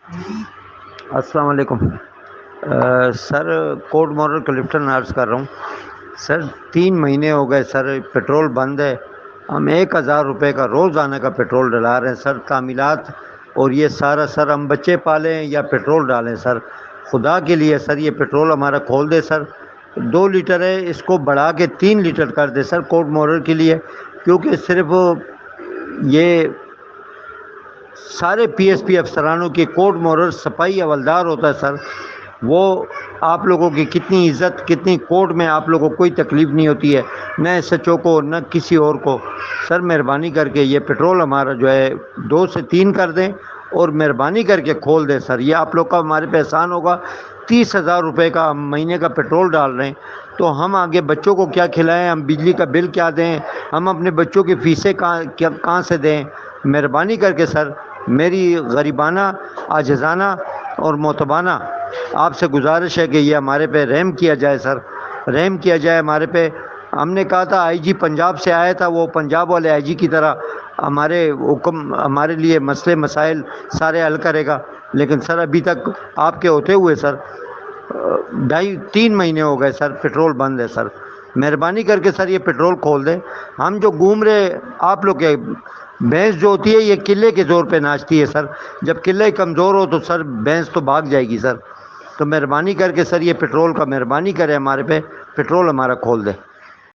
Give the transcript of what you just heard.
السلام علیکم سر، کوٹ moral Clifton عرض کر رہا ہوں سر۔ 3 مہینے ہو گئے سر، پٹرول بند ہے۔ ہم 1,000 روپے کا روزانہ کا پٹرول ڈلا رہے ہیں سر، تعمیرات اور یہ سارا سر۔ ہم بچے پالیں یا پٹرول ڈالیں سر؟ خدا کے لیے سر یہ پٹرول ہمارا کھول دے سر۔ 2 لیٹر ہے، اس کو بڑھا کے 3 لیٹر کر دے سر کوٹ مارل کے لیے، کیونکہ صرف یہ سارے پی ایس پی افسرانوں کی کوٹ مارل صفائی حوالدار ہوتا ہے سر۔ وہ آپ لوگوں کی کتنی عزت، کتنی کوٹ میں آپ لوگوں کو کوئی تکلیف نہیں ہوتی ہے، نہ ایس ایچ او کو نہ کسی اور کو۔ سر مہربانی کر کے یہ پٹرول ہمارا جو ہے 2 سے 3 کر دیں اور مہربانی کر کے کھول دیں سر۔ یہ آپ لوگ کا ہمارے پہ احسان ہوگا۔ 30,000 روپے کا ہم مہینے کا پٹرول ڈال رہے ہیں، تو ہم آگے بچوں کو کیا کھلائیں، ہم بجلی کا بل کیا دیں، ہم اپنے بچوں کی فیسیں کہاں سے دیں؟ مہربانی کر کے سر، میری غریبانہ، عاجزانہ اور محتبانہ آپ سے گزارش ہے کہ یہ ہمارے پہ رحم کیا جائے سر، رحم کیا جائے ہمارے پہ۔ ہم نے کہا تھا، آئی جی پنجاب سے آیا تھا، وہ پنجاب والے آئی جی کی طرح ہمارے حکم، ہمارے لیے مسئلے مسائل سارے حل کرے گا، لیکن سر ابھی تک آپ کے ہوتے ہوئے سر 3 مہینے ہو گئے سر، پٹرول بند ہے سر۔ مہربانی کر کے سر یہ پٹرول کھول دیں۔ ہم جو گھوم رہے، آپ لوگ کے بھینس جو ہوتی ہے یہ قلعے کے زور پہ ناچتی ہے سر، جب قلعہ کمزور ہو تو سر بھینس تو بھاگ جائے گی سر۔ تو مہربانی کر کے سر یہ پٹرول کا مہربانی کرے ہمارے پہ، پٹرول ہمارا کھول دے۔